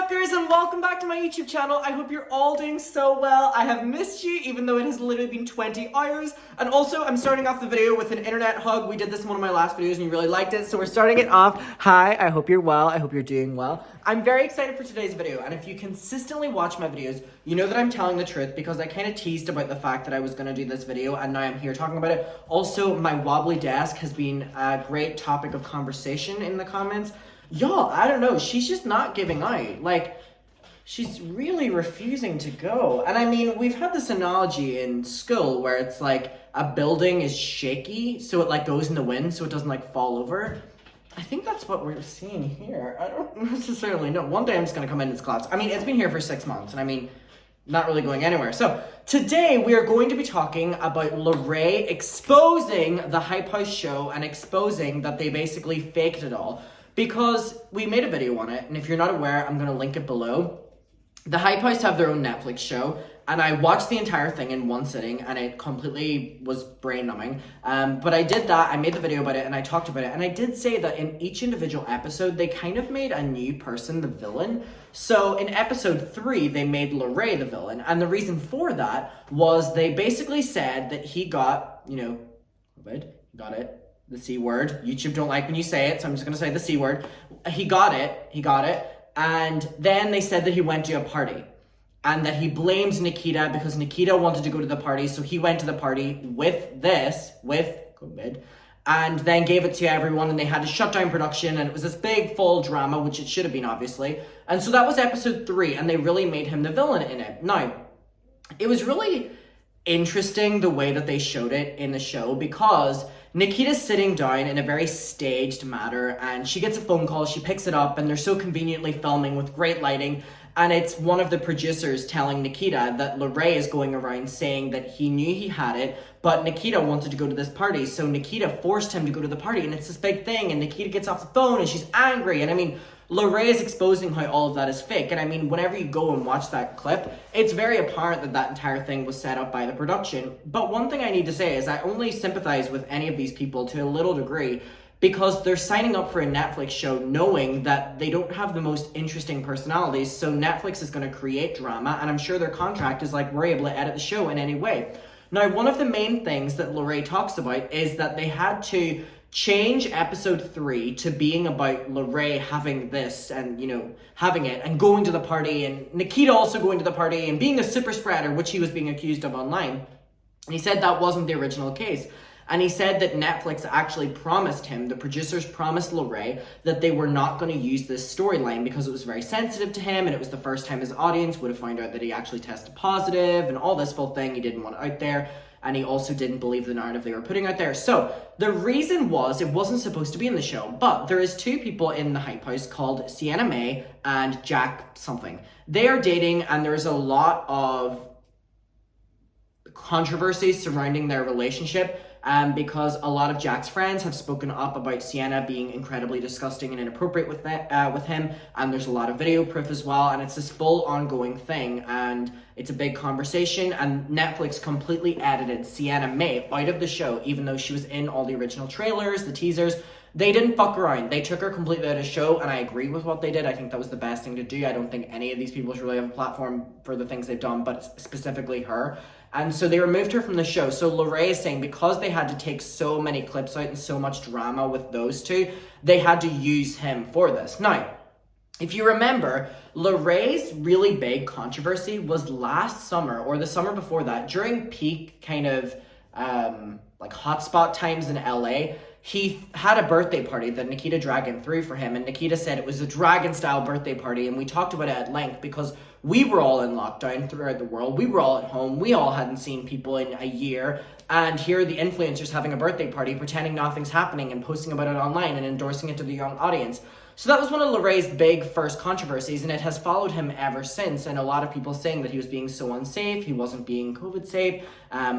muckers, and welcome back to my YouTube channel. I hope you're all doing so well. I have missed you, even though it has literally been 20 hours. And also, I'm starting off the video with an internet hug. We did this in one of my last videos and you really liked it, so we're starting it off. Hi, I hope you're well. I hope you're doing well. I'm very excited for today's video, and if you consistently watch my videos, you know that I'm telling the truth because I kind of teased about the fact that I was going to do this video, and now I'm here talking about it. Also, my wobbly desk has been a great topic of conversation in the comments. Y'all, I don't know, she's just not giving out. Like, she's really refusing to go. And I mean, we've had this analogy in school where it's like a building is shaky, so it like goes in the wind so it doesn't like fall over. I think that's what we're seeing here. I don't necessarily know. One day I'm just gonna come in and it's collapse. I mean, it's been here for 6 months, and I mean, not really going anywhere. So today we are going to be talking about Larray exposing the Hype House show and exposing that they basically faked it all. Because we made a video on it, and if you're not aware, I'm going to link it below. The Hype House have their own Netflix show, and I watched the entire thing in one sitting, and it completely was brain-numbing. But I did that, I made the video about it, and I talked about it, and I did say that in each individual episode, they kind of made a new person the villain. So in episode 3, they made Larray the villain, and the reason for that was they basically said that he got, you know, got it. The C word. YouTube don't like when you say it, so I'm just gonna say the C word. He got it. And then they said that he went to a party and that he blames Nikita because Nikita wanted to go to the party, so he went to the party with COVID, and then gave it to everyone, and they had to shut down production, and it was this big full drama, which it should have been, obviously. And so that was episode 3, and they really made him the villain in it. Now, it was really interesting the way that they showed it in the show, because Nikita's sitting down in a very staged manner, and she gets a phone call, she picks it up, and they're so conveniently filming with great lighting, and it's one of the producers telling Nikita that Larray is going around saying that he knew he had it, but Nikita wanted to go to this party, so Nikita forced him to go to the party, and it's this big thing, and Nikita gets off the phone, and she's angry, and I mean, Larray is exposing how all of that is fake, and I mean, whenever you go and watch that clip, it's very apparent that that entire thing was set up by the production. But one thing I need to say is I only sympathize with any of these people to a little degree because they're signing up for a Netflix show knowing that they don't have the most interesting personalities, so Netflix is going to create drama, and I'm sure their contract is like, we're able to edit the show in any way. Now, one of the main things that Larray talks about is that they had to change episode 3 to being about Larray having this and, you know, having it and going to the party, and Nikita also going to the party and being a super spreader, which he was being accused of online. And he said that wasn't the original case. And he said that Netflix actually promised him, the producers promised Larray, that they were not going to use this storyline because it was very sensitive to him, and it was the first time his audience would have found out that he actually tested positive and all this full thing. He didn't want it out there. And he also didn't believe the narrative they were putting out there. So the reason was it wasn't supposed to be in the show, but there is 2 people in the Hype House called Sienna May and Jack something. They are dating, and there's a lot of controversy surrounding their relationship because a lot of Jack's friends have spoken up about Sienna being incredibly disgusting and inappropriate with him, and there's a lot of video proof as well, and it's this full ongoing thing, and it's a big conversation, and Netflix completely edited Sienna May out of the show, even though she was in all the original trailers, the teasers. They didn't fuck around. They took her completely out of the show, and I agree with what they did. I think that was the best thing to do. I don't think any of these people should really have a platform for the things they've done, but specifically her. And so they removed her from the show. So Larray is saying because they had to take so many clips out and so much drama with those 2, they had to use him for this. Now, if you remember, Larray's really big controversy was last summer or the summer before that, during peak kind of like hotspot times in LA. He had a birthday party that Nikita Dragun threw for him, and Nikita said it was a Dragon-style birthday party, and we talked about it at length because we were all in lockdown throughout the world. We were all at home. We all hadn't seen people in a year, and here are the influencers having a birthday party, pretending nothing's happening and posting about it online and endorsing it to the young audience. So that was one of Larray's big first controversies, and it has followed him ever since, and a lot of people saying that he was being so unsafe, he wasn't being COVID safe,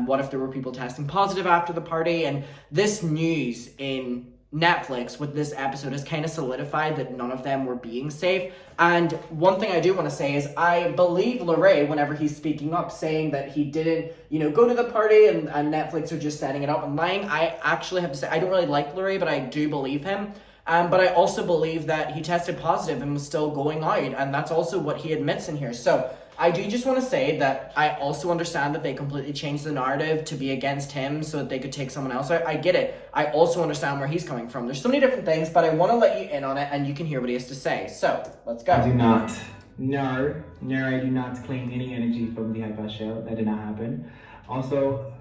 what if there were people testing positive after the party, and this news in Netflix with this episode has kind of solidified that none of them were being safe. And one thing I do want to say is I believe Larray whenever he's speaking up saying that he didn't, you know, go to the party and Netflix are just setting it up and lying. I actually have to say I don't really like Larray, but I do believe him. But I also believe that he tested positive and was still going out, and that's also what he admits in here. So I do just want to say that I also understand that they completely changed the narrative to be against him so that they could take someone else out. I get it. I also understand where he's coming from. There's so many different things, but I want to let you in on it and you can hear what he has to say. So let's go. I do not. No, I do not claim any energy from the Hype House show. That did not happen. Also,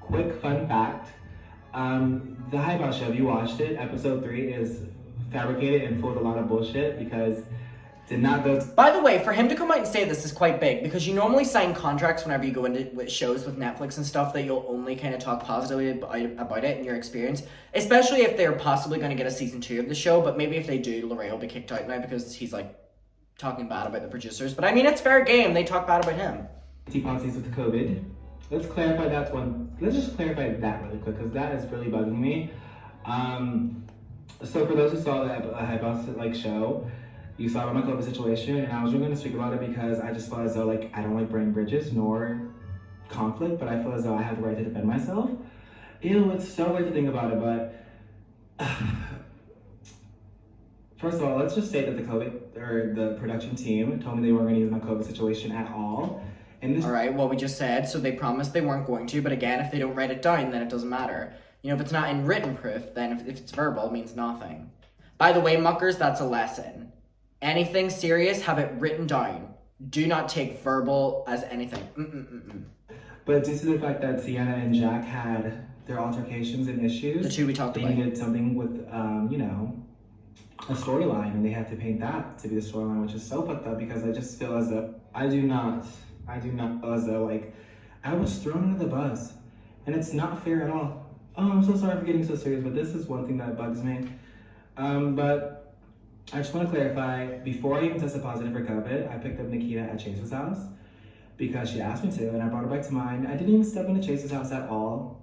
quick fun fact. The Hype House show, if you watched it, episode 3 is fabricated and full of a lot of bullshit because did not go. By the way, for him to come out and say this is quite big because you normally sign contracts whenever you go into shows with Netflix and stuff that you'll only kind of talk positively about it and your experience, especially if they're possibly going to get a season 2 of the show. But maybe if they do, Larray will be kicked out now because he's like talking bad about the producers. But I mean, it's fair game. They talk bad about him. Policies with COVID. Let's clarify that one. Let's just clarify that really quick because that is really bugging me. So for those who saw the Hype House show, you saw about my COVID situation, and I was really going to speak about it because I just feel as though I don't like burning bridges nor conflict, but I feel as though I have the right to defend myself. Ew, it's so weird to think about it, but first of all, let's just say that the production team told me they weren't going to use my COVID situation at all. All right, well, we just said, so they promised they weren't going to, but again, if they don't write it down, then it doesn't matter. You know, if it's not in written proof, then if it's verbal, it means nothing. By the way, muckers, that's a lesson. Anything serious, have it written down. Do not take verbal as anything. But due to the fact that Sienna and Jack had their altercations and issues, the two we talked about, they needed something with, a storyline, and they had to paint that to be the storyline, which is so fucked up because I just feel as though I do not feel as though I was thrown under the bus, and it's not fair at all. Oh, I'm so sorry for getting so serious, but this is one thing that bugs me. But I just want to clarify, before I even tested positive for COVID, I picked up Nikita at Chase's house because she asked me to, and I brought her back to mine. I didn't even step into Chase's house at all,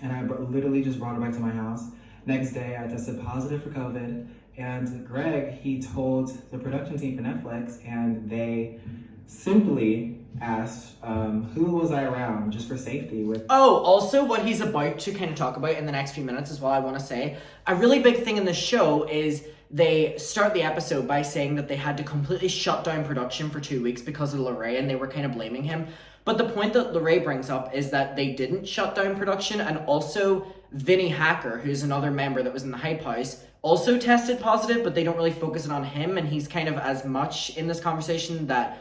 and I literally just brought her back to my house. Next day, I tested positive for COVID, and Greg, he told the production team for Netflix, and they simply asked who was I around just for safety with. Oh, also what he's about to kind of talk about in the next few minutes as well, I want to say. A really big thing in the show is they start the episode by saying that they had to completely shut down production for 2 weeks because of Larray, and they were kind of blaming him. But the point that Larray brings up is that they didn't shut down production, and also Vinny Hacker, who's another member that was in the Hype House, also tested positive, but they don't really focus it on him, and he's kind of as much in this conversation that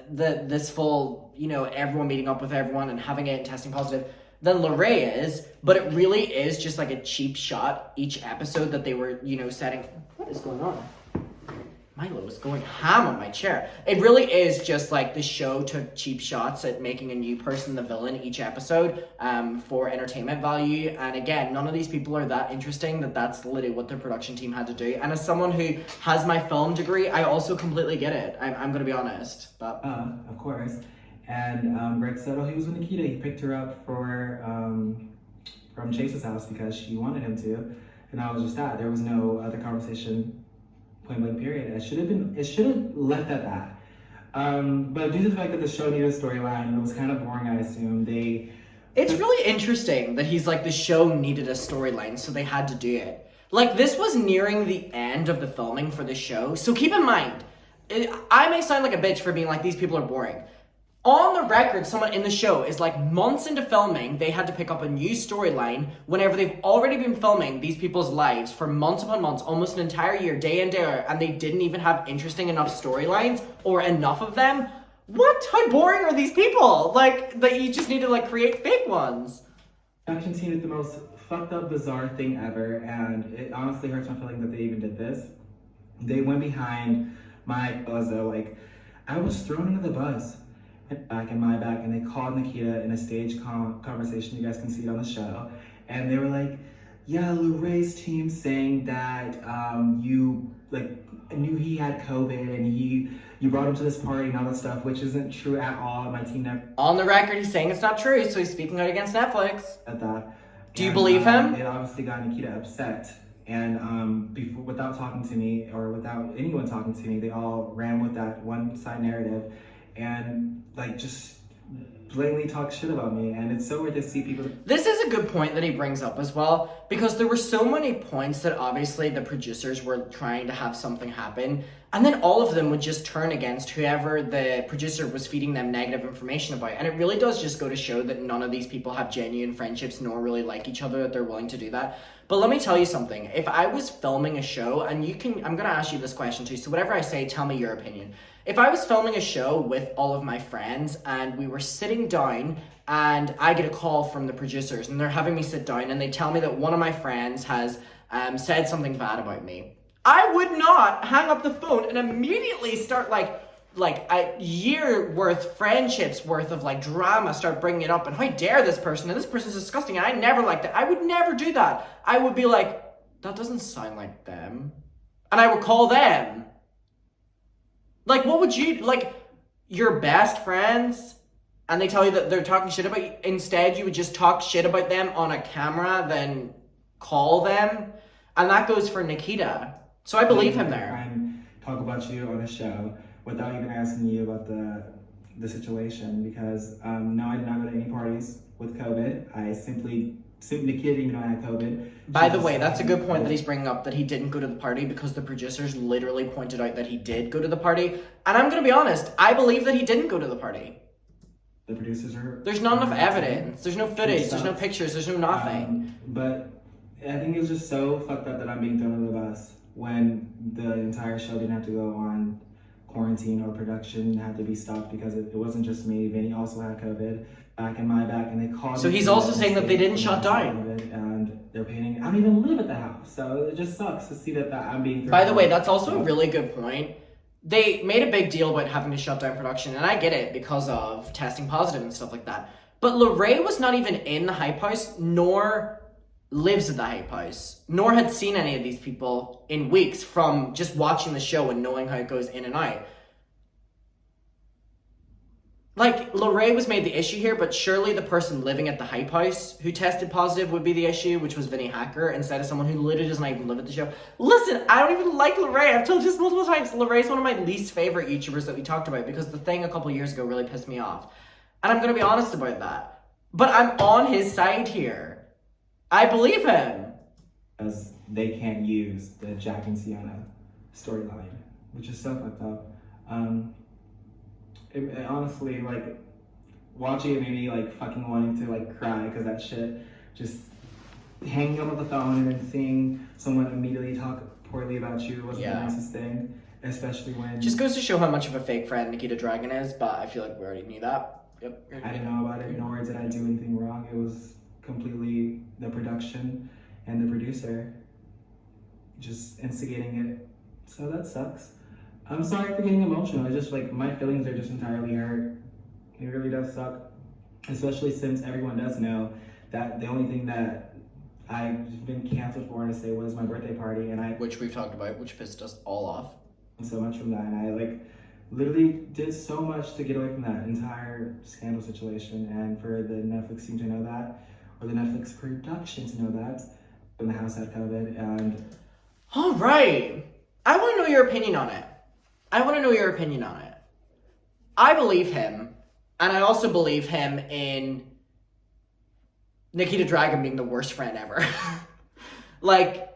this full, everyone meeting up with everyone and having it and testing positive than Larray is, but it really is just like a cheap shot each episode that they were, setting. What is going on? Milo is going ham on my chair. It really is just like the show took cheap shots at making a new person the villain each episode for entertainment value. And again, none of these people are that interesting that's literally what their production team had to do. And as someone who has my film degree, I also completely get it. I'm going to be honest. But of course. And Greg said, he was with Nikita. He picked her up from Chase's house because she wanted him to. And that was just that. There was no other conversation. Point blank period. It should have left at that. But due to the fact that the show needed a storyline, it was kind of boring, I assume. It's really interesting that he's like, the show needed a storyline, so they had to do it. This was nearing the end of the filming for the show, so keep in mind, I may sound like a bitch for being like, these people are boring. On the record, someone in the show is months into filming, they had to pick up a new storyline whenever they've already been filming these people's lives for months upon months, almost an entire year, day in, day out, and they didn't even have interesting enough storylines or enough of them. What? How boring are these people? That you just need to create fake ones. Action scene is the most fucked up, bizarre thing ever, and it honestly hurts my feeling that they even did this. They went behind my buzzo, I was thrown under the bus. Back in my back, and they called Nikita in a stage conversation. You guys can see it on the show, and they were like, "Yeah, Larray's team saying that you knew he had COVID and you brought him to this party and all that stuff, which isn't true at all. My team never." On the record, he's saying it's not true, so he's speaking out against Netflix. At that. Do you believe him? It obviously got Nikita upset, and without talking to me or without anyone talking to me, they all ran with that one side narrative. And blatantly talk shit about me, and it's so weird to see people. This is a good point that he brings up as well, because there were so many points that obviously the producers were trying to have something happen, and then all of them would just turn against whoever the producer was feeding them negative information about. And it really does just go to show that none of these people have genuine friendships nor really like each other, that they're willing to do that. But let me tell you something. If I was filming a show, and I'm going to ask you this question too, so whatever I say, tell me your opinion. If I was filming a show with all of my friends and we were sitting down and I get a call from the producers and they're having me sit down and they tell me that one of my friends has said something bad about me, I would not hang up the phone and immediately start like a year worth, friendships worth of like drama, start bringing it up, and how dare this person, and this person's disgusting, and I never liked that. I would never do that. I would be like, that doesn't sound like them, and I would call them. Like, what would you, like, your best friends, and they tell you that they're talking shit about you, instead you would just talk shit about them on a camera, then call them, and that goes for Nikita. So I believe him there. And talk about you on a show without even asking you about the situation, because no, I did not go to any parties with COVID. Nikita didn't even know I had COVID. By the way, that's a good point that he's bringing up, that he didn't go to the party, because the producers literally pointed out that he did go to the party. And I'm going to be honest, I believe that he didn't go to the party. The producers are... There's not enough evidence. There's no footage. There's no pictures. There's no nothing. But I think it's just so fucked up that I'm being thrown under the bus when the entire show didn't have to go on quarantine, or production had to be stopped because it wasn't just me. Vinny also had COVID back in my back, and they called. So he's also saying that they didn't shut down. And they're painting. I don't even live at the house, so it just sucks to see that I'm being. By the way, that's also a really good point. They made a big deal about having to shut down production, and I get it because of testing positive and stuff like that. But Larray was not even in the Hype House, nor lives at the Hype House, nor had seen any of these people in weeks from just watching the show and knowing how it goes in and out. Like, Larray was made the issue here, but surely the person living at the Hype House who tested positive would be the issue, which was Vinny Hacker, instead of someone who literally doesn't even live at the show. Listen, I don't even like Larray. I've told you this multiple times. Larray's one of my least favorite YouTubers that we talked about, because the thing a couple years ago really pissed me off. And I'm going to be honest about that. But I'm on his side here. I believe him. Because they can't use the Jack and Sienna storyline, which is so fucked up. It honestly, like, watching it made me like fucking wanting to like cry, because that shit, just hanging up on the phone and then seeing someone immediately talk poorly about you wasn't the nicest thing, especially when... Just goes to show how much of a fake friend Nikita Dragun is, but I feel like we already knew that. Yep. I didn't know about it, nor did I do anything wrong. It was completely the production and the producer just instigating it. So that sucks. I'm sorry for getting emotional. It's just like my feelings are just entirely hurt. It really does suck. Especially since everyone does know that the only thing that I've been canceled for, and to say, was my birthday party, and which we've talked about, which pissed us all off. So much from that, and I like literally did so much to get away from that entire scandal situation, and for the Netflix team to know that, or the Netflix production to know that, when the house had COVID, and... All right. I want to know your opinion on it. I believe him, and I also believe him in Nikita Dragun being the worst friend ever. Like,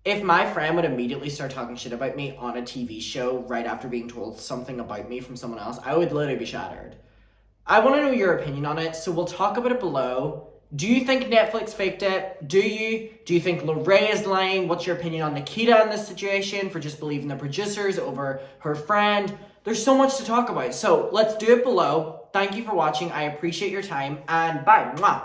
if my friend would immediately start talking shit about me on a TV show right after being told something about me from someone else, I would literally be shattered. I want to know your opinion on it, so we'll talk about it below. Do you think Netflix faked it? Do you think Larray is lying? What's your opinion on Nikita in this situation for just believing the producers over her friend? There's so much to talk about, so let's do it below. Thank you for watching. I appreciate your time, and bye. Mwah.